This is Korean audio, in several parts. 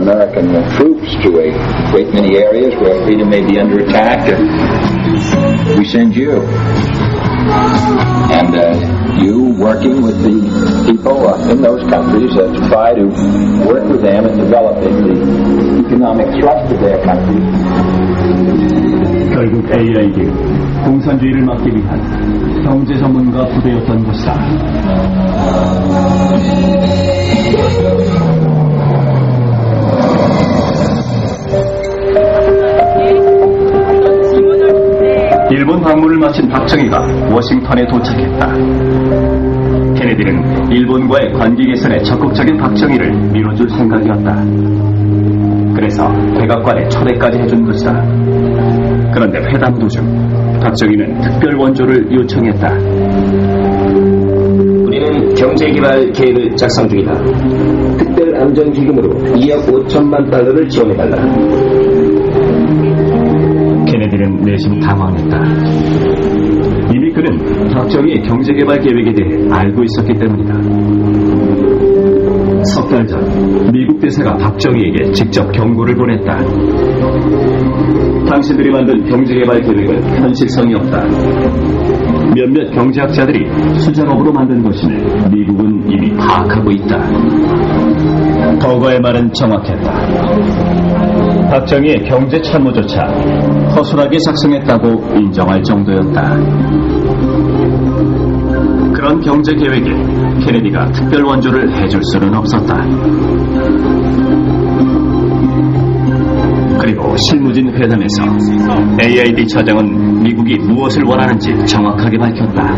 American troops to a great many areas where freedom may be under attack, we send you. And you working with the people in those countries to try to work with them in developing the economic thrust of their countries. 결국 AID 공산주의를 막기 위한 경제 전문가 부대였던 것이다. 일본 방문을 마친 박정희가 워싱턴에 도착했다. 케네디는 일본과의 관계 개선에 적극적인 박정희를 밀어줄 생각이었다. 그래서 백악관에 초대까지 해준 것이다. 그런데 회담 도중 박정희는 특별 원조를 요청했다. 우리는 경제개발 계획을 작성 중이다. 특별안전기금으로 2억 5천만 달러를 지원해달라. 케네디는 내심 당황했다. 이미 그는 박정희의 경제개발 계획에 대해 알고 있었기 때문이다. 석 달 전 미국 대사가 박정희에게 직접 경고를 보냈다. 당신들이 만든 경제개발 계획은 현실성이 없다. 몇몇 경제학자들이 수작업으로 만든 것임을 미국은 이미 파악하고 있다. 버거의 말은 정확했다. 박정희의 경제참모조차 허술하게 작성했다고 인정할 정도였다. 그런 경제계획에 케네디가 특별 원조를 해줄 수는 없었다. 그리고 실무진 회담에서 AID 처장은 미국이 무엇을 원하는지 정확하게 밝혔다.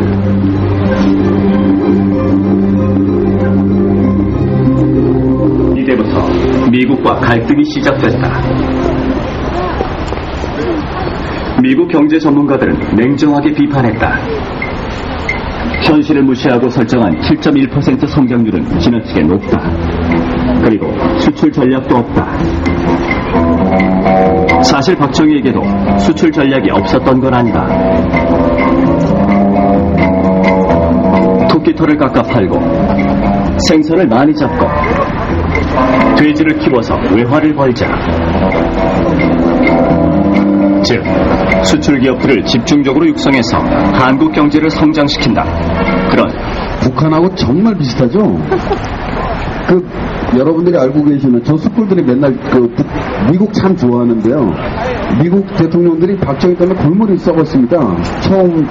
이때부터 미국과 갈등이 시작됐다. 미국 경제 전문가들은 냉정하게 비판했다. 현실을 무시하고 설정한 7.1% 성장률은 지나치게 높다. 그리고 수출 전략도 없다. 사실 박정희에게도 수출 전략이 없었던 건 아니다. 토끼털을 깎아 팔고 생선을 많이 잡고 돼지를 키워서 외화를 벌자. 즉, 수출 기업들을 집중적으로 육성해서 한국 경제를 성장시킨다. 그런 북한하고 정말 비슷하죠? 여러분들이 알고 계시는 저 숯불들이 맨날 미국 참 좋아하는데요. 미국 대통령들이 박정희 때문에 골머리 썩었습니다. 처음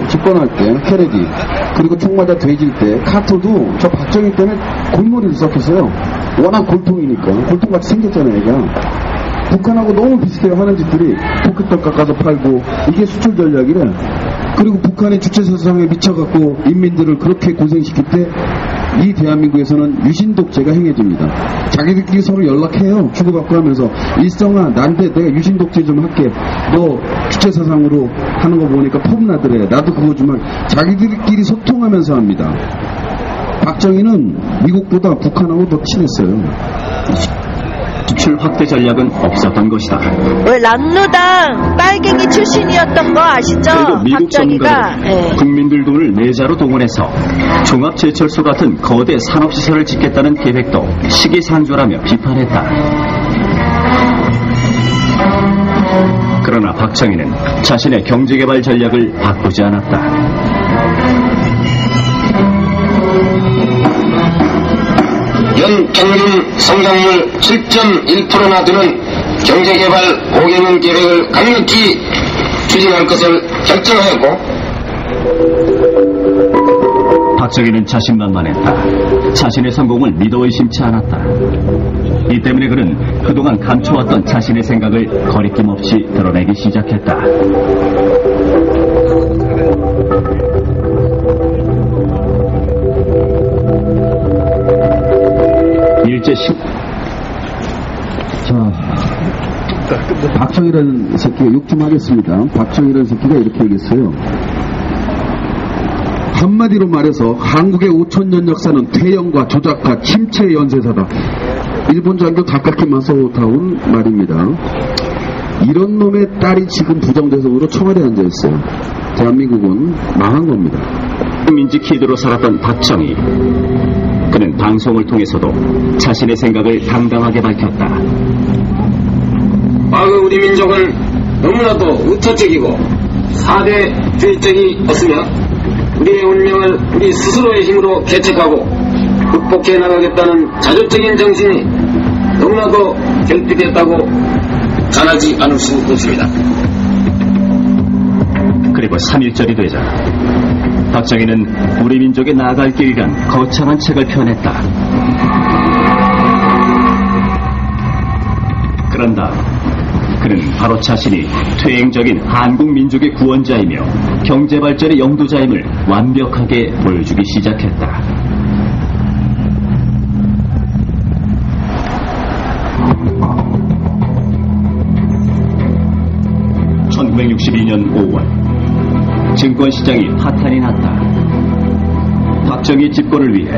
집권할 때 케네디, 그리고 총 맞아 돼질 때 카터도 저 박정희 때문에 골머리를 썩혔어요. 워낙 골통이니까. 골통같이 생겼잖아요, 얘가. 북한하고 너무 비슷해요. 하는 짓들이. 토끼털 깎아서 팔고, 이게 수출 전략이래. 그리고 북한의 주체사상에 미쳐갖고 인민들을 그렇게 고생시킬 때 이 대한민국에서는 유신독재가 행해집니다. 자기들끼리 서로 연락해요. 주고받고 하면서, 일성아, 난데 내가 유신독재 좀 할게. 너 주체사상으로 하는 거 보니까 폼나더래. 나도 그거 좀 자기들끼리 소통하면서 합니다. 박정희는 미국보다 북한하고 더 친했어요. 수출 확대 전략은 없었던 것이다. 왜 남루당 빨갱이 출신이었던 거 아시죠? 그리고 미국 박정희가 전문가들은 국민들 돈을 내자로 동원해서 종합제철소 같은 거대 산업시설을 짓겠다는 계획도 시기상조라며 비판했다. 그러나 박정희는 자신의 경제개발 전략을 바꾸지 않았다. 연평균 성장률 7.1%나 되는 경제개발 5개년 계획을 강력히 추진할 것을 결정하였고, 박정희는 자신만만했다. 자신의 성공을 믿어 의심치 않았다. 이 때문에 그는 그동안 감춰왔던 자신의 생각을 거리낌 없이 드러내기 시작했다. 박정희라는 새끼가 욕 좀 하겠습니다. 박정희라는 새끼가 이렇게 얘기했어요. 한마디로 말해서 한국의 5천년 역사는 퇴영과 조작과 침체의 연쇄사다. 일본 장교 닭깎이만 써다온 말입니다. 이런 놈의 딸이 지금 부정대성으로 청와대에 앉아있어요. 대한민국은 망한 겁니다. 민지 키드로 살았던 박정희. 그는 방송을 통해서도 자신의 생각을 당당하게 밝혔다. 과거 우리 민족은 너무나도 의토적이고 사대주의적이 없으며 우리의 운명을 우리 스스로의 힘으로 개척하고 극복해 나가겠다는 자조적인 정신이 너무나도 결핍했다고 전하지 않을 수 없습니다. 그리고 3.1절이 되자 박정희는 우리 민족의 나아갈 길이란 거창한 책을 펴냈다. 그런 다음 그는 바로 자신이 퇴행적인 한국 민족의 구원자이며 경제발전의 영도자임을 완벽하게 보여주기 시작했다. (1962년 5월) 증권시장이 파탄이 났다. 박정희 집권을 위해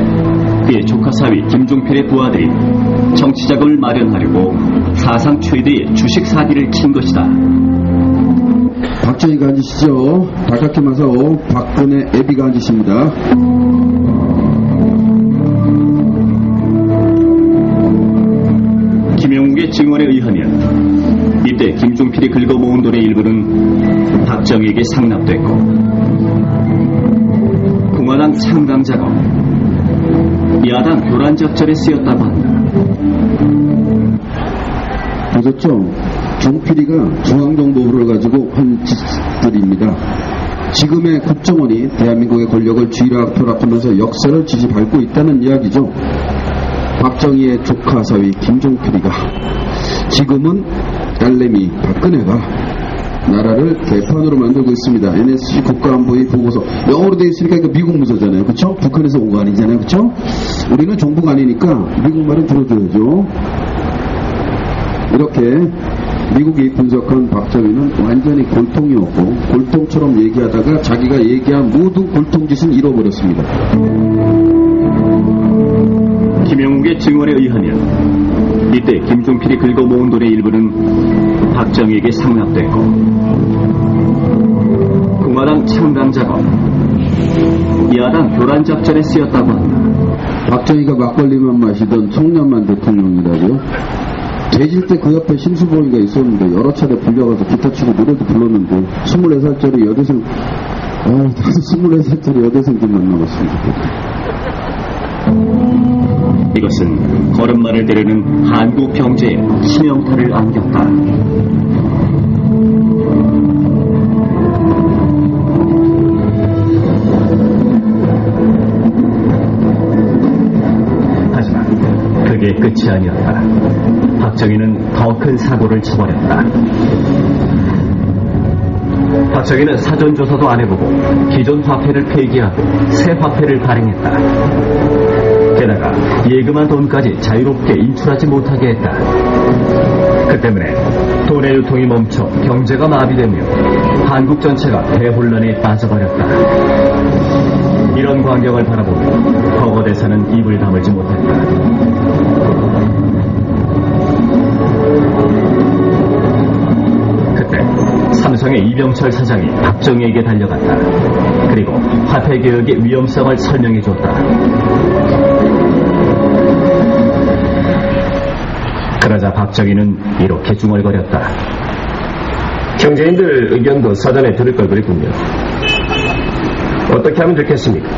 그의 조카 사위 김종필의 부하들이 정치자금을 마련하려고 사상 최대의 주식 사기를 친 것이다. 박정희가 앉으시죠. 바깥에 마서 박근혜 애비가 앉으십니다. 김영욱의 증언에 의하면 이때 김종필이 긁어모은 돈의 일부는 박정희에게 상납됐고 공화당 창당 작업, 야당 교란 작전에 쓰였다고 한다. 보셨죠? 종필이가 중앙정보부를 가지고 한 짓들입니다. 지금의 국정원이 대한민국의 권력을 쥐락펴락하면서 역사를 지지밟고 있다는 이야기죠. 박정희의 조카 사위 김종필이가, 지금은 딸내미 박근혜가 나라를 개판으로 만들고 있습니다. NSC 국가안보의 보고서 영어로 되어 있으니까 이거 미국 문서잖아요. 그렇죠? 북한에서 온 거 아니잖아요. 그렇죠? 우리는 정부가 아니니까 미국 말은 들어줘야죠. 이렇게 미국이 분석한 박정희는 완전히 골통이었고, 골통처럼 얘기하다가 자기가 얘기한 모든 골통짓은 잃어버렸습니다. 김영욱의 증언에 의하면 이때 김종필이 긁어모은 돈의 일부는 박정희에게 상납됐고 공화당 창당 작업, 야당 교란 작전에 쓰였다고 한다. 박정희가 막걸리만 마시던 청년만 대통령이라고요? 재질 때 그 옆에 심수봉이가 있었는데 여러 차례 불려가서 기타 치고 노래도 불렀는데 24살짜리 여대생, 다들 24살짜리 여대생들만 남았습니다. 이것은 걸음마를 때리는 한국 경제에 치명타를 안겼다. 하지만 그게 끝이 아니었다. 박정희는 더 큰 사고를 쳐버렸다. 박정희는 사전조사도 안 해보고 기존 화폐를 폐기하고 새 화폐를 발행했다. 게다가 예금한 돈까지 자유롭게 인출하지 못하게 했다. 그 때문에 돈의 유통이 멈춰 경제가 마비되며 한국 전체가 대혼란에 빠져버렸다. 이런 광경을 바라보며 허거대사는 입을 다물지 못했다. 그때 삼성의 이병철 사장이 박정희에게 달려갔다. 그리고 화폐개혁의 위험성을 설명해줬다. 그러자 박정희는 이렇게 중얼거렸다. 경제인들 의견도 사전에 들을 걸 그랬군요. 어떻게 하면 좋겠습니까?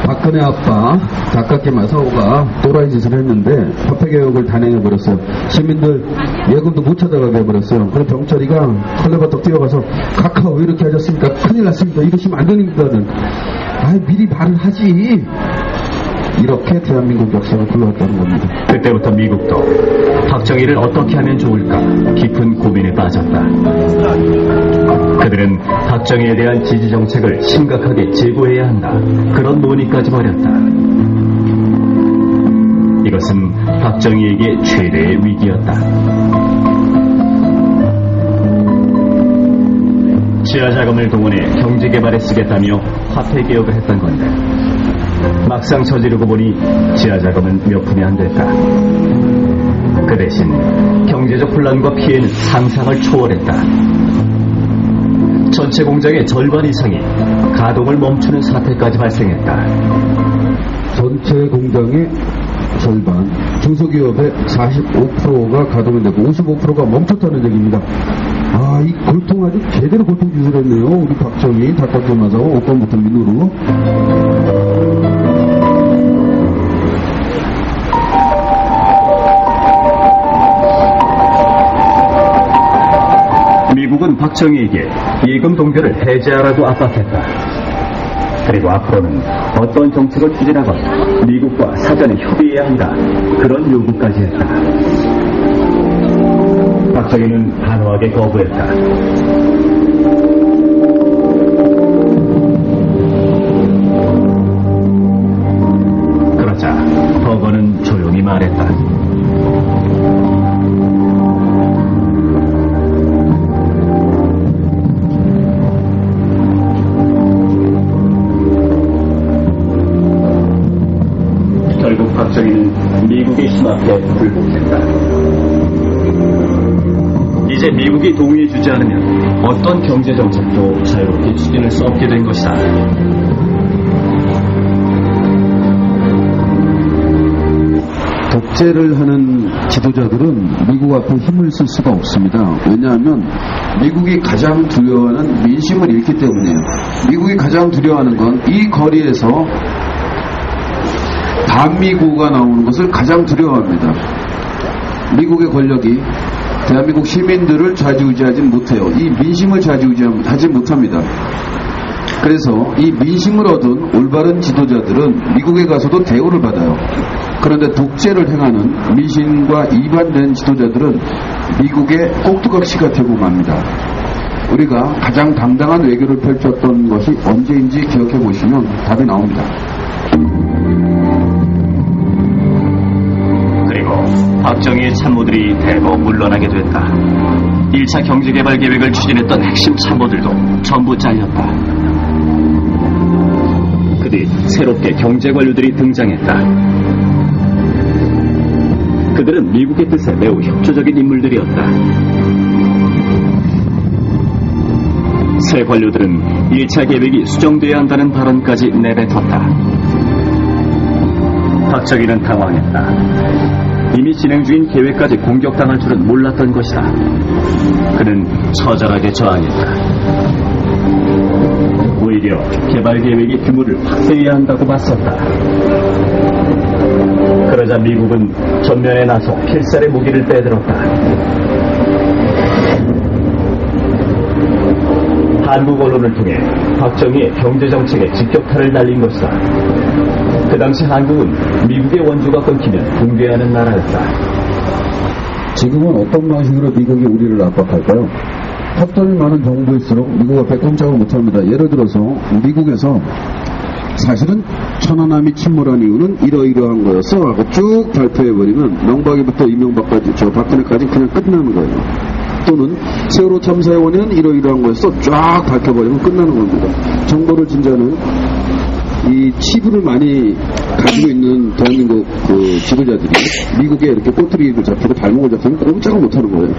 박근혜 아빠 가깝게 마사오가 또라이 짓을 했는데 화폐개혁을 단행해버렸어요. 시민들 예금도 못 찾아가게 해버렸어요. 그래서 병철이가 헐레버떡 뛰어가서 카카오 왜 이렇게 하셨습니까? 큰일 났습니다. 이러시면 안 됩니다. 미리 말을 하지. 이렇게 대한민국 역사가 굴러왔다는 겁니다. 그때부터 미국도 박정희를 어떻게 하면 좋을까 깊은 고민에 빠졌다. 그들은 박정희에 대한 지지 정책을 심각하게 재고해야 한다. 그런 논의까지 벌였다. 이것은 박정희에게 최대의 위기였다. 지하자금을 동원해 경제개발에 쓰겠다며 화폐개혁을 했던 건데 막상 저지르고 보니 지하자금은 몇 푼이 안 됐다. 그 대신 경제적 혼란과 피해는 상상을 초월했다. 전체 공장의 절반 이상이 가동을 멈추는 사태까지 발생했다. 전체 공장의 절반, 중소기업의 45%가 가동이 되고 55%가 멈췄다는 얘기입니다. 이 고통 아주 제대로 고통 기술했네요. 우리 박정희, 닭박정마사와 오빠부터 민우루. 미국은 박정희에게 예금 동결을 해제하라고 압박했다. 그리고 앞으로는 어떤 정책을 추진하건 미국과 사전에 협의해야 한다. 그런 요구까지 했다. 박정희는 단호하게 거부했다. 그러자 버거는 조용히 말했다. 결국 박정희는 미국의 힘 앞에 굴복했다. 이제 미국이 동의해주지 않으면 어떤 경제정책도 자유롭게 추진할 수 없게 된 것이다. 독재를 하는 지도자들은 미국 앞에 힘을 쓸 수가 없습니다. 왜냐하면 미국이 가장 두려워하는 민심을 잃기 때문이에요. 미국이 가장 두려워하는 건 이 거리에서 반미구가 나오는 것을 가장 두려워합니다. 미국의 권력이 대한민국 시민들을 좌지우지하지 못해요. 이 민심을 좌지우지하지 못합니다. 그래서 이 민심을 얻은 올바른 지도자들은 미국에 가서도 대우를 받아요. 그런데 독재를 행하는 민심과 이반된 지도자들은 미국의 꼭두각시가 되고 맙니다. 우리가 가장 당당한 외교를 펼쳤던 것이 언제인지 기억해 보시면 답이 나옵니다. 박정희의 참모들이 대거 물러나게 됐다. 1차 경제개발 계획을 추진했던 핵심 참모들도 전부 잘렸다. 그 뒤 새롭게 경제관료들이 등장했다. 그들은 미국의 뜻에 매우 협조적인 인물들이었다. 새 관료들은 1차 계획이 수정돼야 한다는 발언까지 내뱉었다. 박정희는 당황했다. 이미 진행 중인 계획까지 공격당할 줄은 몰랐던 것이다. 그는 처절하게 저항했다. 오히려 개발 계획의 규모를 확대해야 한다고 맞섰다. 그러자 미국은 전면에 나서 필살의 무기를 빼들었다. 한국 언론을 통해 박정희의 경제정책에 직격탄을 날린 것이다. 그 당시 한국은 미국의 원조가 끊기면 붕괴하는 나라였다. 지금은 어떤 방식으로 미국이 우리를 압박할까요? 헛돈이 많은 정부일수록 미국 앞에 꼼짝을 못합니다. 예를 들어서 미국에서 사실은 천안함이 침몰한 이유는 이러이러한 거였어 하고 쭉 발표해버리면 명박이부터 이명박까지 박근혜까지 그냥 끝나는 거예요. 또는 세월호 참사의 원인은 이러이러한 거였어 쫙 밝혀버리면 끝나는 겁니다. 정보를 진짜는 이 치부를 많이 가지고 있는 대한민국 그 지도자들이 미국에 이렇게 꼬투리를 잡히고 발목을 잡히면 꼼짝을 못하는 거예요.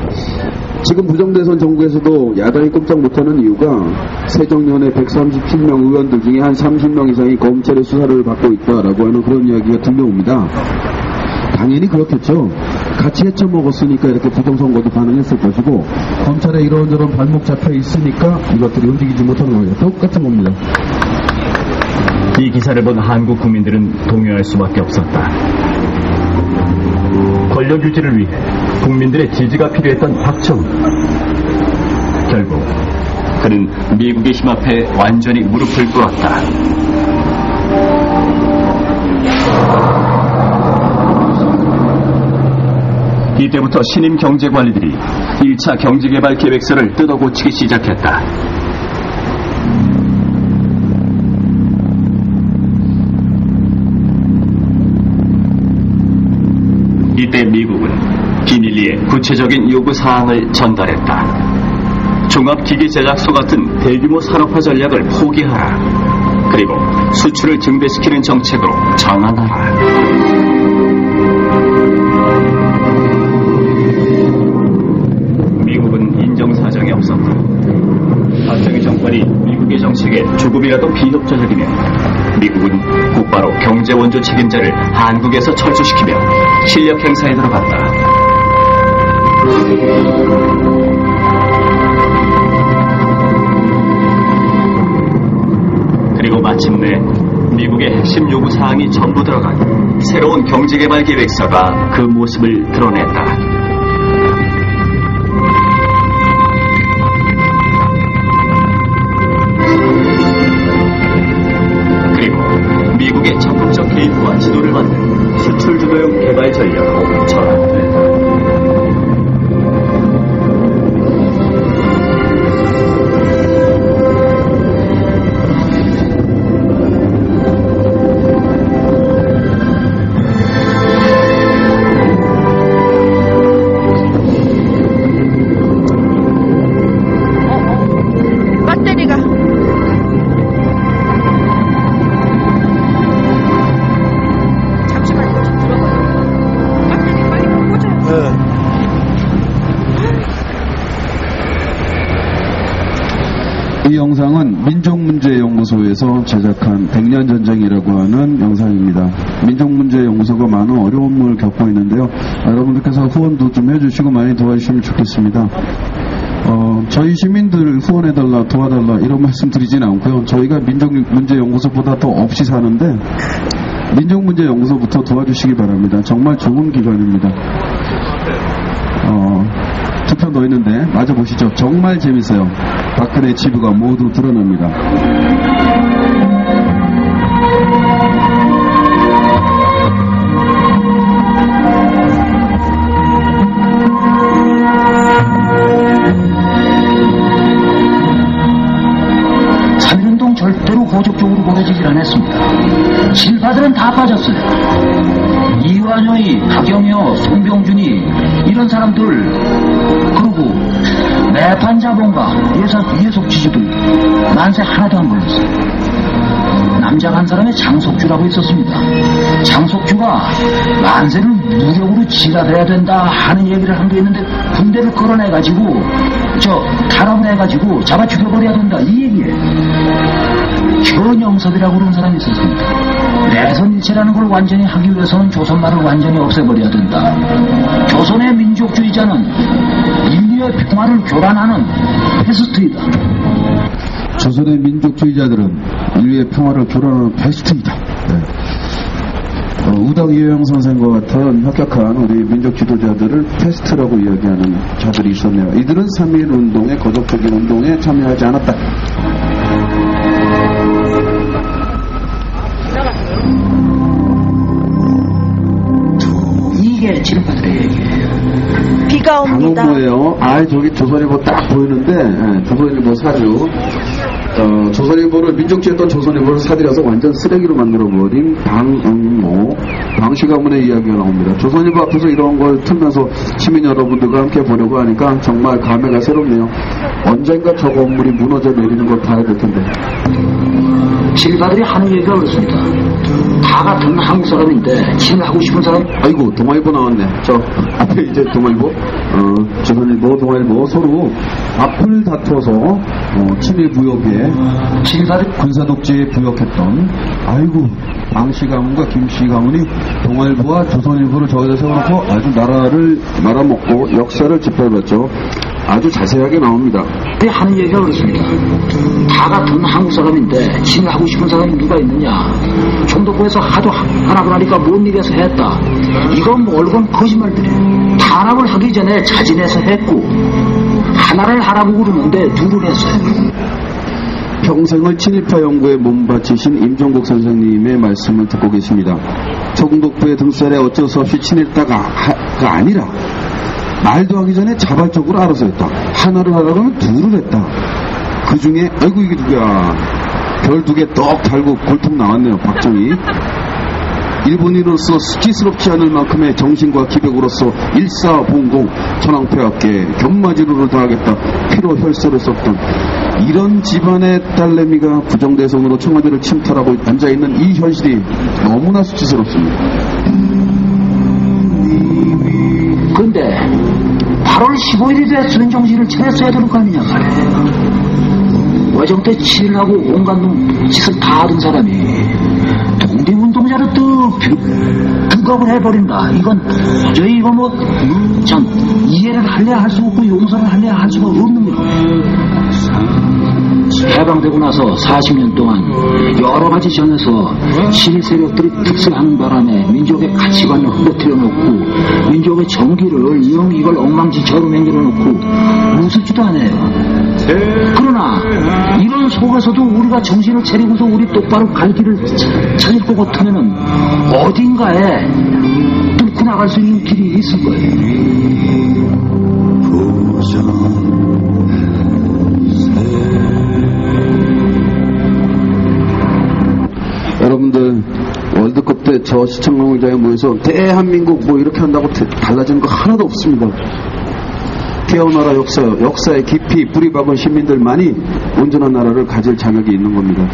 지금 부정대선 정국에서도 야당이 꼼짝 못하는 이유가 새정년의 137명 의원들 중에 한 30명 이상이 검찰의 수사를 받고 있다라고 하는 그런 이야기가 들려옵니다. 당연히 그렇겠죠. 같이 헤쳐먹었으니까 이렇게 부정선거도 가능했을 것이고 검찰에 이런저런 발목 잡혀 있으니까 이것들이 움직이지 못하는 거예요. 똑같은 겁니다. 이 기사를 본 한국 국민들은 동요할 수밖에 없었다. 권력 유지를 위해 국민들의 지지가 필요했던 박정희. 결국 그는 미국의 힘 앞에 완전히 무릎을 꿇었다. 이때부터 신임 경제관리들이 1차 경제개발 계획서를 뜯어고치기 시작했다. 이때 미국은 비밀리에 구체적인 요구사항을 전달했다. 종합기기제작소 같은 대규모 산업화 전략을 포기하라. 그리고 수출을 증대시키는 정책으로 전환하라. 미국은 인정사정이 없었다. 박정희 정권이 미국의 정책에 조금이라도 비협조적이면 미국은 곧바로 경제 원조 책임자를 한국에서 철수시키며 실력 행사에 들어갔다. 그리고 마침내 미국의 핵심 요구사항이 전부 들어간 새로운 경제개발 계획서가 그 모습을 드러냈다. 그리고 미국의 적극적 개입과 지도를 받는 수출주도형 개발 전략으로 전환됐다. 이 영상은 민족문제연구소에서 제작한 백년전쟁이라고 하는 영상입니다. 민족문제연구소가 많은 어려움을 겪고 있는데요. 여러분들께서 후원도 좀 해주시고 많이 도와주시면 좋겠습니다. 저희 시민들 후원해달라, 도와달라 이런 말씀 드리진 않고요. 저희가 민족문제연구소보다 더 없이 사는데 민족문제연구소부터 도와주시기 바랍니다. 정말 좋은 기관입니다. 투표 넣었는데 맞아 보시죠. 정말 재밌어요. 박근혜 지부가 모두 드러납니다. 참여운동 절대로 고적적으로 보내지질 않았습니다. 실파들은 다 빠졌어요. 이완효이, 하경효, 송병준이 이런 사람들, 그리고 매판 자본가, 예속 지주들 만세 하나도 안 걸렸어요. 남자 한 사람의 장석주라고 있었습니다. 장석주가 만세를 무력으로 진압해야 된다 하는 얘기를 한 게 있는데 군대를 끌어내가지고 탄압을 해가지고 잡아 죽여버려야 된다 이 얘기예요. 현영섭이라고 그런 사람이 있었습니다. 내선일체라는 걸 완전히 하기 위해서는 조선말을 완전히 없애버려야 된다. 조선의 민족주의자는 인류의 평화를 교란하는 패스트이다. 조선의 민족주의자들은 인류의 평화를 교란하는 패스트이다. 네. 우당 이효영 선생과 같은 혁혁한 우리 민족 지도자들을 패스트라고 이야기하는 자들이 있었네요. 이들은 3.1 운동의 거적적인 운동에 참여하지 않았다. 이게 지름바들의 얘기예요. 비가 옵니다. 방어구예요. 저기 조선일보 딱 보이는데 조선일보 사주. 조선일보를 민족주의했던 조선일보를 사들여서 완전 쓰레기로 만들어버린 방응모 방시가문의 이야기가 나옵니다. 조선일보 앞에서 이런 걸 틀면서 시민 여러분들과 함께 보려고 하니까 정말 감회가 새롭네요. 언젠가 저 건물이 무너져 내리는 걸 봐야 될 텐데. 실바들이 하는 얘기가 그렇습니다. 다 같은 한국 사람인데 친하고 싶은 사람. 아이고 동아일보 나왔네. 저 앞에 이제 동아일보, 조선일보, 동아일보 서로 앞을 다투어서 친일 부역에 실바들 군사독재에 부역했던 아이고 방씨 가문과 김씨 가문이 동아일보와 조선일보를 저기다 세워놓고 아주 나라를 말아먹고 역사를 짓밟았죠. 아주 자세하게 나옵니다. 하는 얘기가 그렇습니다. 다 같은 한국 사람인데 친하고 싶은 사람이 누가 있느냐. 총독부에서 하도 탄압을 하니까 뭔 일에서 했다. 이건 멀건 거짓말들이에요. 탄압을 하기 전에 자진해서 했고 하나를 하라고 그러는데 둘을 했어요. 평생을 친일파 연구에 몸바치신 임종국 선생님의 말씀을 듣고 계십니다. 총독부의 등살에 어쩔 수 없이 친일파가 아니라 말도 하기 전에 자발적으로 알아서 했다. 하나를 하라고 하면 둘을 했다. 그 중에 아이고 이게 누구야. 별 2개 떡 달고 골통 나왔네요. 박정희. 일본인으로서 수치스럽지 않을 만큼의 정신과 기백으로서 일사봉공 천황폐하께 견마지루를 다하겠다. 피로 혈서를 썼던 이런 집안의 딸내미가 부정대선으로 청와대를 침탈하고 앉아있는 이 현실이 너무나 수치스럽습니다. 근데 8월 15일에 대해 수행 정신을 차렸어야 되는 거 아니냐 말이에요. 외정 때 7일하고 온갖 놈 짓을 다 하던 사람이 독립운동자로 또 등극을 해버린다. 이건 도저히 이거 뭐 참 이해를 할래야 할 수 없고 용서를 할래야 할 수가 없는 거예요. 해방되고 나서 40년 동안 여러 가지 점에서 친일 세력들이 특수하는 바람에 민족의 가치관을 흐트려 놓고 민족의 정기를 이걸 엉망진창으로 만들어 놓고 무섭지도 않아요. 그러나 이런 속에서도 우리가 정신을 차리고서 우리 똑바로 갈 길을 찾을 것 같으면은 어딘가에 뚫고 나갈 수 있는 길이 있을 거예요. 여러분들 월드컵 때 저 시청광장에 모여서 대한민국 뭐 이렇게 한다고 달라지는 거 하나도 없습니다. 태어나라 역사에 깊이 뿌리 박은 시민들만이 온전한 나라를 가질 자격이 있는 겁니다.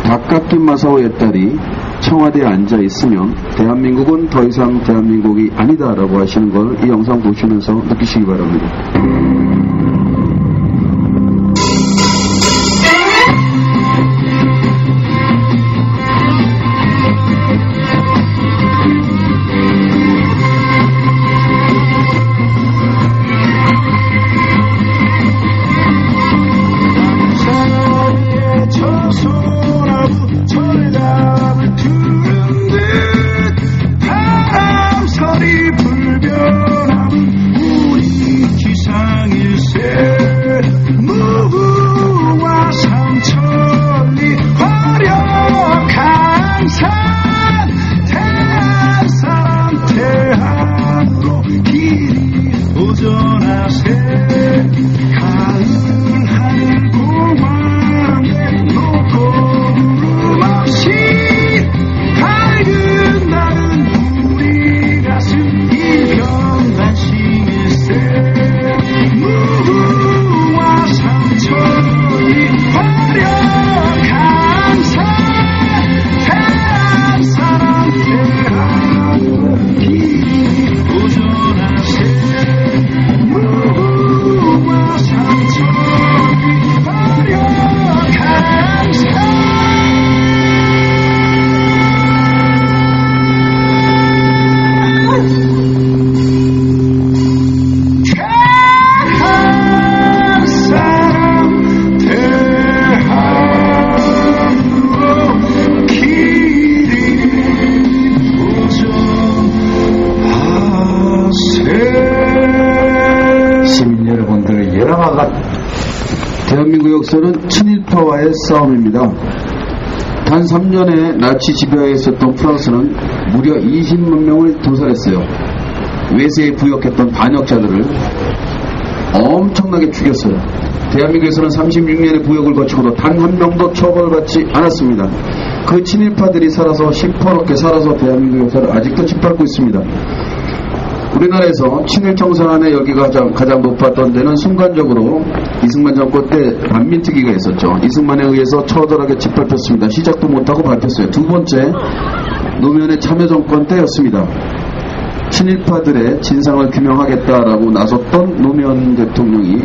박갑긴 마사오의 딸이 청와대에 앉아 있으면 대한민국은 더 이상 대한민국이 아니다라고 하시는 걸 이 영상 보시면서 느끼시기 바랍니다. 대한민국 역사는 친일파와의 싸움입니다. 단 3년에 나치 지배하에 있었던 프랑스는 무려 20만 명을 도살했어요. 외세에 부역했던 반역자들을 엄청나게 죽였어요. 대한민국에서는 36년의 부역을 거치고도 단 한 명도 처벌받지 않았습니다. 그 친일파들이 살아서 시퍼렇게 살아서 대한민국 역사를 아직도 짓밟고 있습니다. 우리나라에서 친일 청산의 열기가 가장 높았던 데는 순간적으로 이승만 정권 때 반민특위가 있었죠. 이승만에 의해서 처절하게 짓밟혔습니다. 시작도 못하고 밟혔어요. 두 번째 노무현의 참여정권 때였습니다. 친일파들의 진상을 규명하겠다라고 나섰던 노무현 대통령이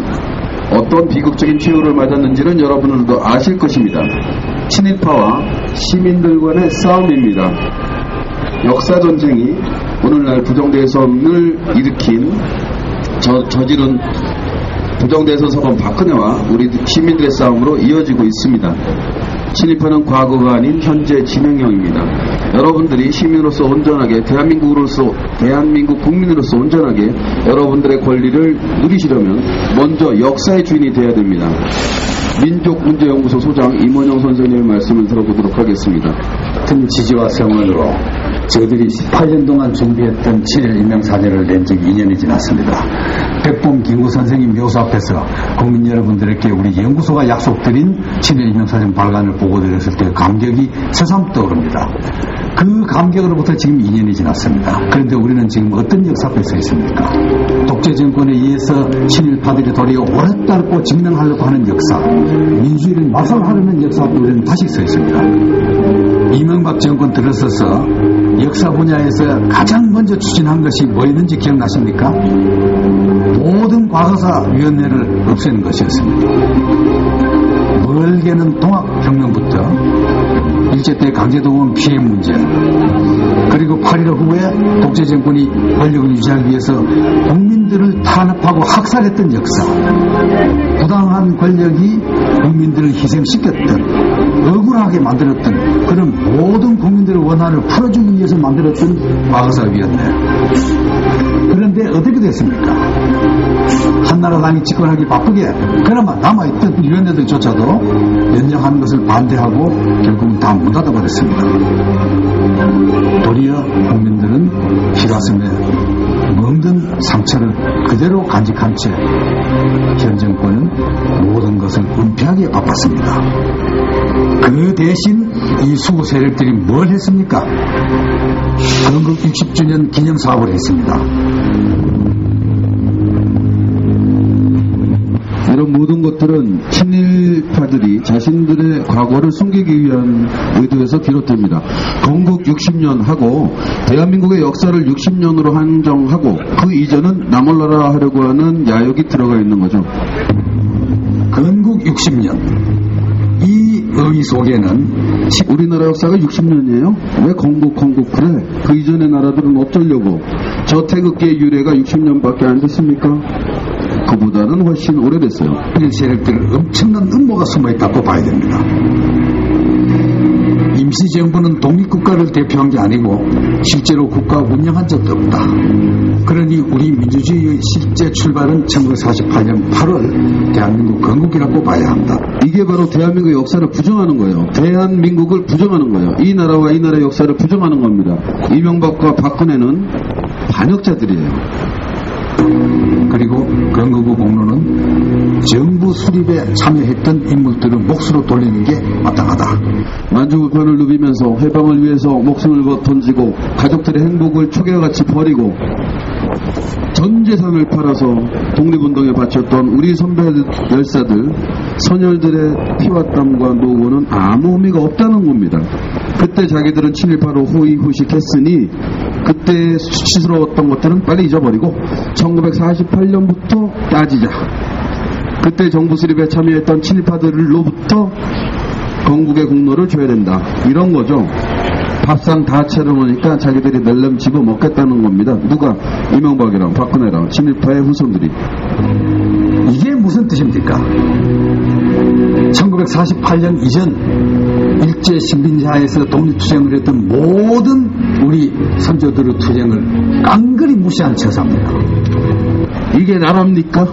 어떤 비극적인 최후를 맞았는지는 여러분들도 아실 것입니다. 친일파와 시민들 간의 싸움입니다. 역사전쟁이 오늘날 부정대선을 일으킨 저지른 부정대선 사건 박근혜와 우리 시민들의 싸움으로 이어지고 있습니다. 친일파는 과거가 아닌 현재 진행형입니다. 여러분들이 시민으로서 온전하게 대한민국 국민으로서 온전하게 여러분들의 권리를 누리시려면 먼저 역사의 주인이 되어야 됩니다. 민족문제연구소 소장 임원영 선생님의 말씀을 들어보도록 하겠습니다. 큰 지지와 성원으로 저희들이 18년 동안 준비했던 친일 인명사전을 낸 지 2년이 지났습니다. 백범 김구 선생님 묘소 앞에서 국민 여러분들에게 우리 연구소가 약속드린 친일 인명사전 발간을 보고드렸을 때 감격이 새삼 떠오릅니다. 그 감격으로부터 지금 2년이 지났습니다. 그런데 우리는 지금 어떤 역사 앞에 서 있습니까? 독재 정권에 의해서 친일파들이 도리어 오래 따르고 증명하려고 하는 역사, 민주주의를 마살하려는 역사 앞에 우리는 다시 서 있습니다. 이명박 정권 들어서서 역사 분야에서 가장 먼저 추진한 것이 뭐였는지 기억나십니까? 모든 과거사위원회를 없애는 것이었습니다. 멀게는 동학혁명부터 일제 때 강제동원 피해 문제, 그리고 8.15 후에 독재 정권이 권력을 유지하기 위해서 국민들을 탄압하고 학살했던 역사, 부당한 권력이 국민들을 희생시켰던, 억울하게 만들었던 그런 모든 국민들의 원한을 풀어주기 위해서 만들었던 과거사위원회. 그런데 어떻게 됐습니까? 한나라당이 집권하기 바쁘게 그나마 남아있던 위원회들조차도 연장하는 것을 반대하고 결국은 다 문 닫아버렸습니다. 도리어 국민들은 피가슴에 멍든 상처를 그대로 간직한 채 현 정권은 모든 것을 은폐하기에 바빴습니다. 그 대신 이 수구 세력들이 뭘 했습니까? 건국 60주년 기념사업을 했습니다. 이런 모든 것들은 친일파들이 자신들의 과거를 숨기기 위한 의도에서 비롯됩니다. 건국 60년 하고 대한민국의 역사를 60년으로 한정하고 그 이전은 나몰라라 하려고 하는 야욕이 들어가 있는 거죠. 건국 60년, 이 의의 속에는 우리나라 역사가 60년이에요? 왜 건국 그래? 그 이전의 나라들은 어쩌려고? 저 태극기의 유래가 60년밖에 안 됐습니까? 그보다는 훨씬 오래됐어요. 이 세력들 엄청난 음모가 숨어있다고 봐야 됩니다. 임시정부는 독립국가를 대표한 게 아니고 실제로 국가 운영한 적도 없다. 그러니 우리 민주주의의 실제 출발은 1948년 8월 대한민국 건국이라고 봐야 합니다. 이게 바로 대한민국의 역사를 부정하는 거예요. 대한민국을 부정하는 거예요. 이 나라와 이 나라의 역사를 부정하는 겁니다. 이명박과 박근혜는 반역자들이에요. 그리고 건국 후 공로는 정부 수립에 참여했던 인물들을 몫으로 돌리는 게 마땅하다. 만주불판을 누비면서 해방을 위해서 목숨을 던지고 가족들의 행복을 초계같이 버리고 전 재산을 팔아서 독립운동에 바쳤던 우리 선배 열사들, 선열들의 피와 땀과 노고는 아무 의미가 없다는 겁니다. 그때 자기들은 친일파로 호의호식했으니 그때 수치스러웠던 것들은 빨리 잊어버리고 1948년부터 따지자. 그때 정부 수립에 참여했던 친일파들로부터 건국의 공로를 줘야 된다. 이런 거죠. 밥상 다 차려놓으니까 자기들이 낼름 집어먹겠다는 겁니다. 누가? 이명박이랑 박근혜랑 친일파의 후손들이. 이게 무슨 뜻입니까? 1948년 이전 일제 식민지하에서 독립투쟁을 했던 모든 우리 선조들의 투쟁을 깡그리 무시한 처사입니다. 이게 나랍니까?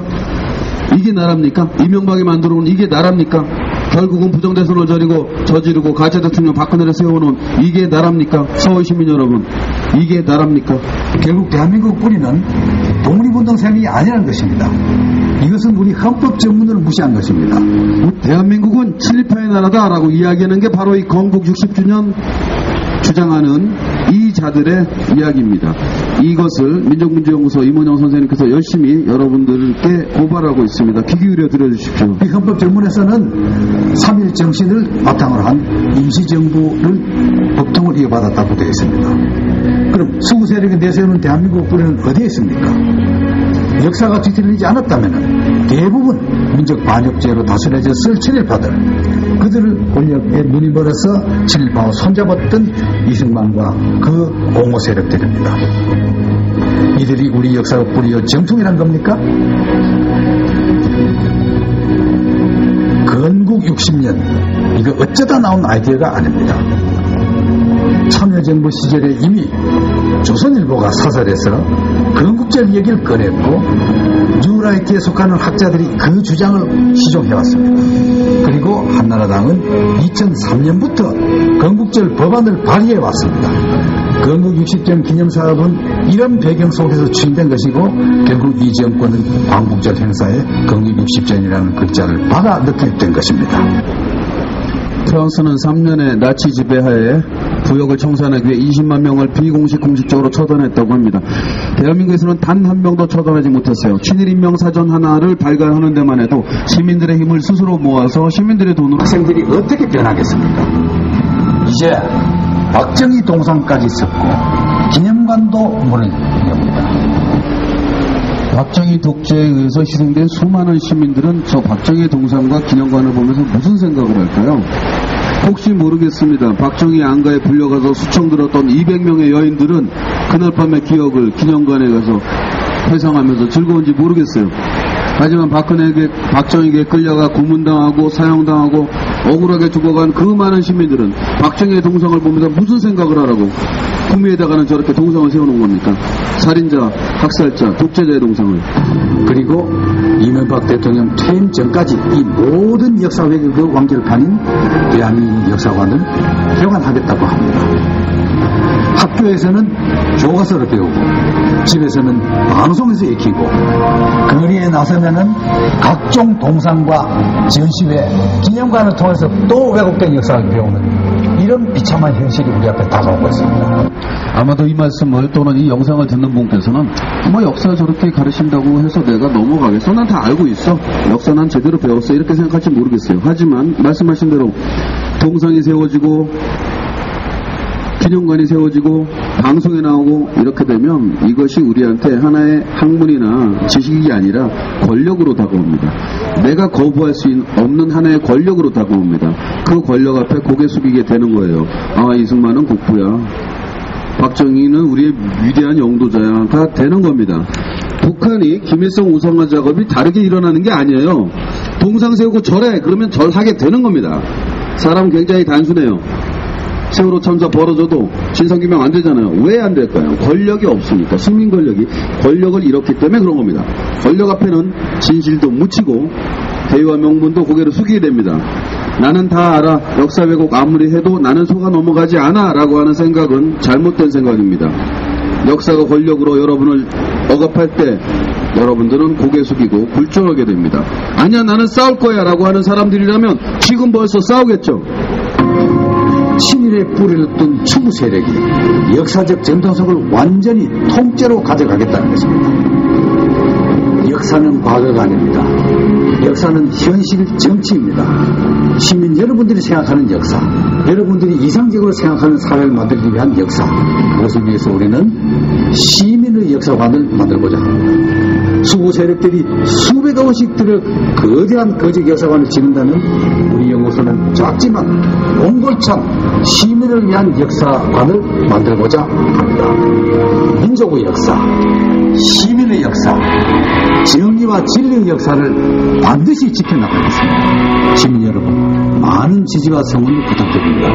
이게 나랍니까? 이명박이 만들어온 이게 나랍니까? 결국은 부정대선을 저지르고 가짜 대통령 박근혜를 세워놓은 이게 나랍니까? 서울 시민 여러분, 이게 나랍니까? 결국 대한민국 뿌리는 독립운동 세력이 아니라는 것입니다. 이것은 우리 헌법 전문을 무시한 것입니다. 대한민국은 친일파의 나라다라고 이야기하는 게 바로 이 건국 60주년 주장하는 이 자들의 이야기입니다. 이것을 민족문제연구소 임원영 선생님께서 열심히 여러분들께 고발하고 있습니다. 귀 기울여 들어주십시오. 이 헌법 전문에서는 3.1 정신을 바탕으로 한 임시정부를 법통을 이어받았다고 되어 있습니다. 그럼 수구 세력이 내세우는 대한민국 뿌리는 어디에 있습니까? 역사가 뒤틀리지 않았다면 대부분 민족 반역죄로 다스려졌을 친일파들, 그들을 권력에 눈이 멀어서 친일파와 손잡았던 이승만과 그 공호 세력들입니다. 이들이 우리 역사가 뿌리어 정통이란 겁니까? 건국 60년, 이거 어쩌다 나온 아이디어가 아닙니다. 참여정부 시절에 이미 조선일보가 사설에서 건국절 얘기를 꺼냈고 뉴라이트에 속하는 학자들이 그 주장을 시종해왔습니다. 그리고 한나라당은 2003년부터 건국절 법안을 발의해왔습니다. 건국 60년 기념사업은 이런 배경 속에서 추진된 것이고 결국 이 정권은 광복절 행사에 건국 60전이라는 글자를 박아 넣게 된 것입니다. 프랑스는 3년의 나치 지배하에 부역을 청산하기 위해 20만 명을 공식적으로 처단했다고 합니다. 대한민국에서는 단 한 명도 처단하지 못했어요. 친일인명사전 하나를 발간하는 데만 해도 시민들의 힘을 스스로 모아서 시민들의 돈으로 학생들이 어떻게 변하겠습니까? 이제 박정희 동상까지 있었고 기념관도 문을 엽니다. 박정희 독재에 의해서 희생된 수많은 시민들은 저 박정희 동상과 기념관을 보면서 무슨 생각을 할까요? 혹시 모르겠습니다. 박정희 안가에 불려가서 수청 들었던 200명의 여인들은 그날 밤의 기억을 기념관에 가서 회상하면서 즐거운지 모르겠어요. 하지만 박정희에게 끌려가 고문당하고 사형당하고 억울하게 죽어간 그 많은 시민들은 박정희의 동상을 보면서 무슨 생각을 하라고 구미에다가는 저렇게 동상을 세워놓은 겁니까? 살인자, 학살자, 독재자의 동상을. 그리고 이명박 대통령 퇴임 전까지 이 모든 역사 외교의 완결판인 대한민국 역사관을 개관하겠다고 합니다. 학교에서는 교과서를 배우고 집에서는 방송에서 익히고 거리에 나서면은 각종 동상과 전시회, 기념관을 통해서 또 왜곡된 역사를 배우는 이런 비참한 현실이 우리 앞에 다가오고 있습니다. 아마도 이 말씀을 또는 이 영상을 듣는 분께서는 뭐 역사 저렇게 가르친다고 해서 내가 넘어가겠어? 난 다 알고 있어. 역사 난 제대로 배웠어. 이렇게 생각할지 모르겠어요. 하지만 말씀하신 대로 동상이 세워지고 기념관이 세워지고 방송에 나오고 이렇게 되면 이것이 우리한테 하나의 학문이나 지식이 아니라 권력으로 다가옵니다. 내가 거부할 수 없는 하나의 권력으로 다가옵니다. 그 권력 앞에 고개 숙이게 되는 거예요. 아, 이승만은 국부야. 박정희는 우리의 위대한 영도자야가 되는 겁니다. 북한이 김일성 우상화 작업이 다르게 일어나는 게 아니에요. 동상 세우고 절해. 그러면 절하게 되는 겁니다. 사람 굉장히 단순해요. 세월호 참사 벌어져도 진상규명 안 되잖아요. 왜 안 될까요? 권력이 없으니까. 식민 권력이 권력을 잃었기 때문에 그런 겁니다. 권력 앞에는 진실도 묻히고 대의와 명분도 고개를 숙이게 됩니다. 나는 다 알아. 역사 왜곡 아무리 해도 나는 속아 넘어가지 않아 라고 하는 생각은 잘못된 생각입니다. 역사가 권력으로 여러분을 억압할 때 여러분들은 고개 숙이고 굴절하게 됩니다. 아니야 나는 싸울 거야 라고 하는 사람들이라면 지금 벌써 싸우겠죠. 친일의 뿌리를 둔 추구 세력이 역사적 전통성을 완전히 통째로 가져가겠다는 것입니다. 역사는 과거가 아닙니다. 역사는 현실 정치입니다. 시민 여러분들이 생각하는 역사, 여러분들이 이상적으로 생각하는 사회를 만들기 위한 역사, 그것을 위해서 우리는 시민의 역사관을 만들고자 합니다. 수구 세력들이 수백억 원씩 들여 거대한 거짓 역사관을 짓는다는 우리 연구소는 작지만 옹골찬 시민을 위한 역사관을 만들고자 합니다. 민족의 역사, 시민의 역사, 정의와 진리의 역사를 반드시 지켜나가겠습니다. 시민 여러분, 많은 지지와 성원 부탁드립니다.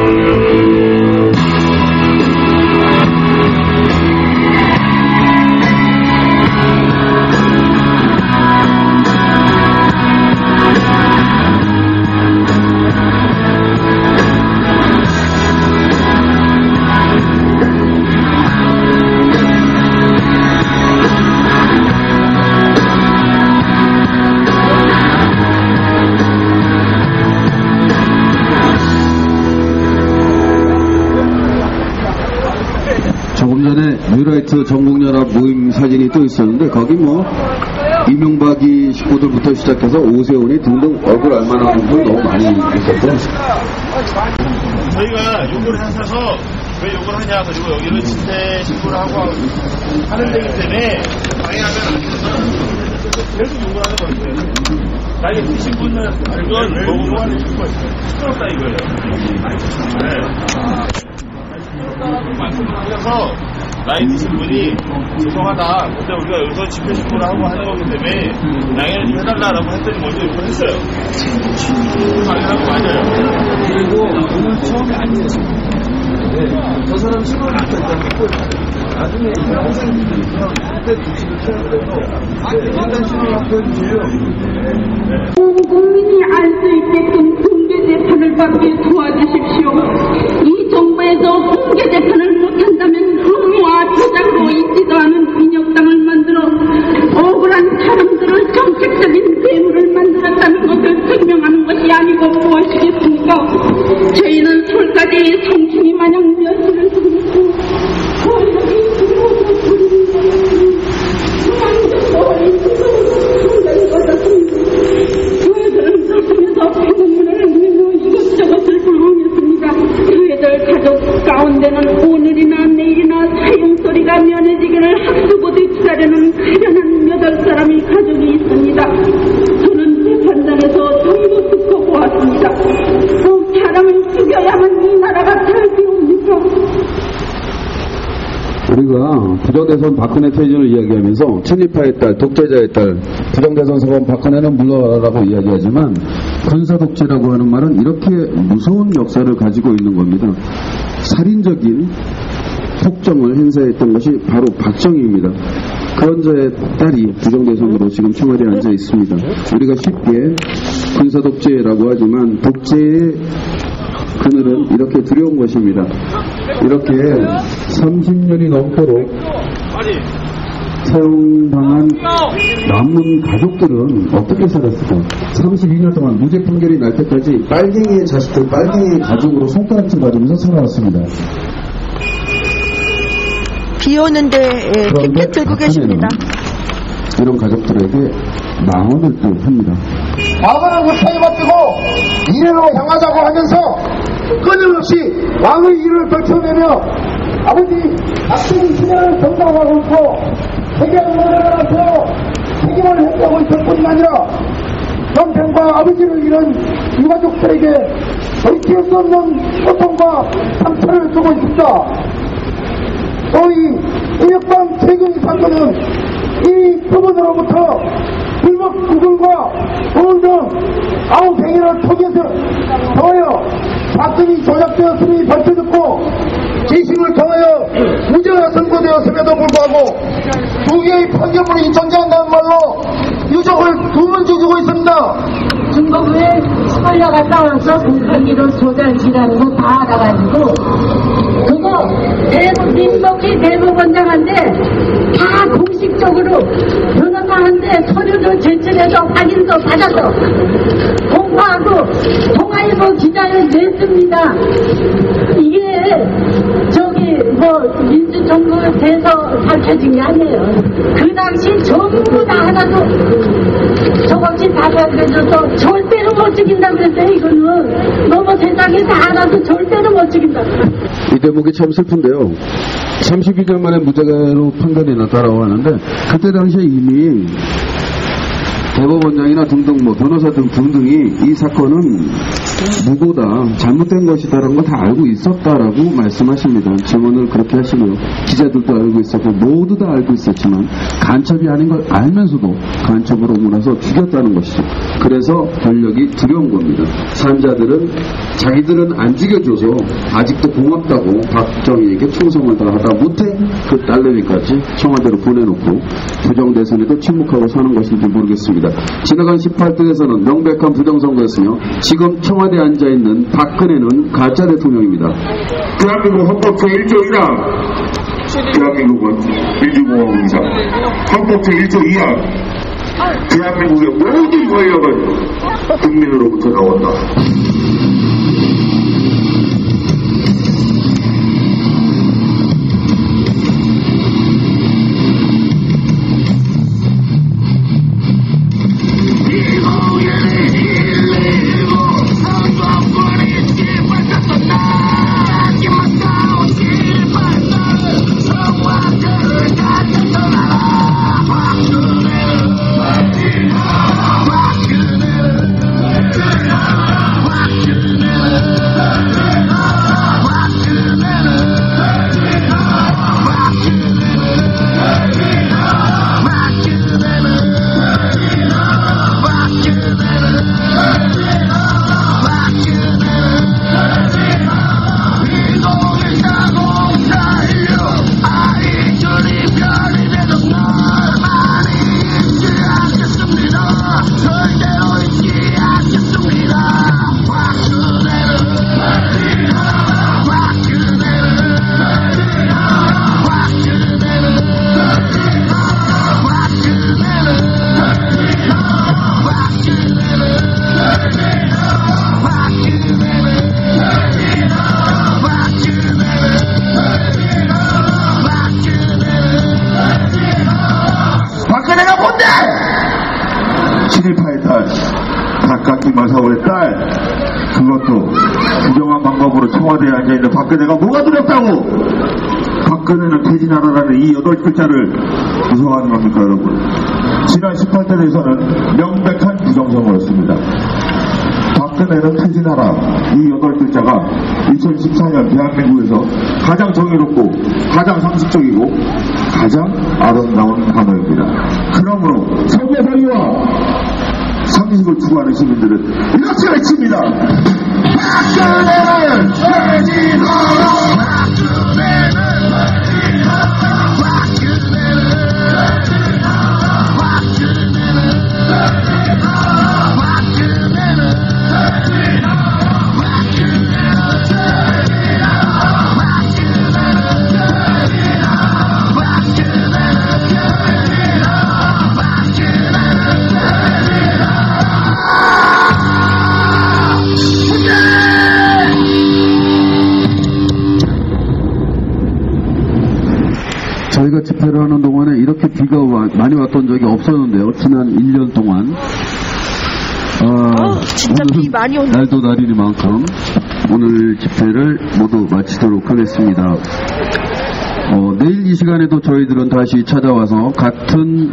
뉴라이트 전국연합 모임 사진이 또 있었는데 거기 뭐 이명박이 식구들부터 시작해서 오세훈이 등등 얼굴 알만한 분들 너무 많이 있었고 저희가 요구를 하셔서 왜 요구를 하냐 그리고 여기를 집회 신고를 하고 하는 데기 때문에 방해하면 안 돼서 계속 요구를 하는 건데 나이 드신 분은 그건 왜 요구하는 이유가 있어요. 시끄럽다 이거예요. 그래서 나이 드신 분이 죄송하다. 근데 우리가 여기서 집회 신고를 하고 하는 거기 때문에 양해를 좀 해달라고 했더니 먼저 요구를 했어요. 당연한 거 맞아요. 그리고 오늘 처음이 아니에요. 네. 저 사람 신고를 했다고 나중에 학생들이 있으면 그때 주식을 취하고 해서 일단 신고를 한번 해주세요. 국민이 알 수 있게끔 공개 재판을 받게 도와주십시오. 이 정부에서 공개 재판을 못한다면 흠과 조작으로 있지도 않은 민혁당을 만들어 억울한 사람들을 정책적인 괴물을 만들었다는 것을 증명하는 것이 아니고 무엇이겠습니까? 저희는 솔까지 성춘이 마냥 몇시를 듣고 권력이 교회들은 저승에서 피눈물을 흘리며 이것저것을 불멍했습니다. 교회들 가족 가운데 기다리는 하려는 8사람의 가족이 있습니다. 저는 재판장에서 전부 듣고 보았습니다. 그 사람을 죽여야만 이 나라가 살기옵니까? 우리가 부정대선 박근혜 퇴진을 이야기하면서 친일파의 딸, 독재자의 딸, 부정대선 사건 박근혜는 물러가라고 이야기하지만 군사독재라고 하는 말은 이렇게 무서운 역사를 가지고 있는 겁니다. 살인적인 폭정을 행사했던 것이 바로 박정희입니다. 그런 자의 딸이 부정대선으로 지금 청와대에 앉아 있습니다. 우리가 쉽게 군사독재라고 하지만 독재의 그늘은 이렇게 두려운 것입니다. 이렇게 30년이 넘도록 사형당한 남은 가족들은 어떻게 살았을까? 32년 동안 무죄 판결이 날 때까지 빨갱이의 자식들, 빨갱이의 가족으로 손가락질 받으면서 살아왔습니다. 비 오는데 킥킥 들고 계십니다. 이런 가족들에게 망언을 또 합니다. 과거는 못하게 맡기고 미래로 향하자고 하면서 끊임없이 왕의 일을 떨쳐내며 아버지 박정희 시대를 정당화하고 있고 세계를 나라라서 책임을 회피하고 있을 뿐만 아니라 남편과 아버지를 잃은 유가족들에게 돌이킬 수 없는 고통과 상처를 주고 있습니다. 소위 인혁방 최근희 사건은 이 부분으로부터 불법 구글과 도울 등 9행위를 통해서 더하여 사건이 조작되었음이 밝혀졌고 재심을 통하여 무죄가 선고되었음에도 불구하고 두 개의 판결문이 존재한다는 말로 유족을 두 번 죽이고 있습니다. 중국에 서울에 갔다 와서 공판기로 조달지라는 거 다 알아가지고 그거 민복희 대법원장한테 다 공식적으로 변호사한테 서류도 제출해서 확인서 받아서 공포하고 동아일보 기자를 냈습니다. 이게 저기 민주정부 돼서 밝혀진 게 아니에요. 그 당시 전부 다 하나도 저것이 다 밝혀져서 절대로 못 죽인다고 그랬어요. 이거는 너무 세상에 다 알아도 절대로 못 죽인다고. 이 대목이 참 슬픈데요. 32년 만에 무죄로 판결이 났다라고 하는데 그때 당시에 이미 대법원장이나 등등 변호사 등등이 이 사건은 무고다, 잘못된 것이다라는 걸 다 알고 있었다라고 말씀하십니다. 증언을 그렇게 하시고요. 기자들도 알고 있었고 모두 다 알고 있었지만 간첩이 아닌 걸 알면서도 간첩으로 몰아서 죽였다는 것이죠. 그래서 권력이 두려운 겁니다. 산자들은 자기들은 안 죽여줘서 아직도 고맙다고 박정희에게 충성을 다하다 못해 그 딸내미까지 청와대로 보내놓고 부정대선에도 침묵하고 사는 것인지 모르겠습니다. 지나간 18대에서는 명백한 부정선거였으며 지금 청와대에 앉아있는 박근혜는 가짜 대통령입니다. 대한민국 헌법 제1조 1항 대한민국은 민주공화국 이상 헌법 제1조 2항 대한민국의 모든 권력은 국민으로부터 나온다. 친일파의 딸, 박학기 마사오의 딸, 그것도 부정한 방법으로 청와대에 앉아있는 박근혜가 뭐가 두렵다고? 박근혜는 퇴진하라라는 이 8글자를 구성하는 겁니까, 여러분? 지난 18대 대선은 명백한 부정선거였습니다. 박근혜는 퇴진하라, 이 8글자가 2014년 대한민국에서 가장 정의롭고 가장 상식적이고 가장 아름다운 단어입니다. 그러므로 선거사기와 상식을 추구하는 시민들은 이렇게 외칩니다. 박근혜는 퇴진하라! 저희가 집회를 하는 동안에 이렇게 비가 많이 왔던 적이 없었는데요. 지난 1년 동안. 진짜 비 많이 온다. 날도 날이니만큼 오늘 집회를 모두 마치도록 하겠습니다. 내일 이 시간에도 저희들은 다시 찾아와서 같은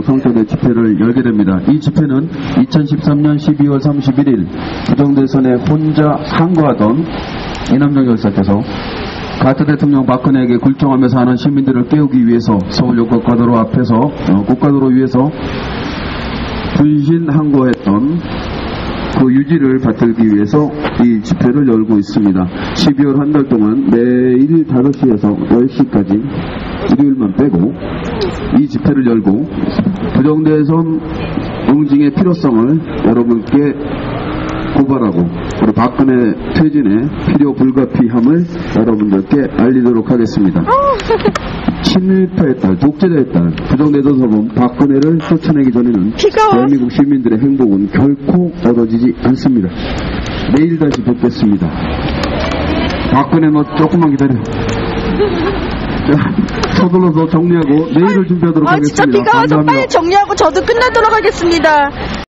성격의 집회를 열게 됩니다. 이 집회는 2013년 12월 31일 부정대선에 혼자 항거하던 이남정 열사께서 가트 대통령 박근혜에게 굴종하면서 하는 시민들을 깨우기 위해서 서울역 고가도로 앞에서 고가도로 위에서 분신 항거했던 그 유지를 받들기 위해서 이 집회를 열고 있습니다. 12월 한 달 동안 매일 5시에서 10시까지 일요일만 빼고 이 집회를 열고 부정대선 응징의 필요성을 여러분께 고발하고 그리고 박근혜 퇴진의 필요 불가피함을 여러분들께 알리도록 하겠습니다. 친일파의 딸, 독재자의 딸, 부정대선 서범 박근혜를 쫓아내기 전에는 대한민국 시민들의 행복은 결코 얻어지지 않습니다. 내일 다시 뵙겠습니다. 박근혜 너 조금만 기다려. 자, 서둘러서 정리하고 내일을 준비하도록 하겠습니다. 진짜 비가 와서 빨리 정리하고 저도 끝나도록 하겠습니다.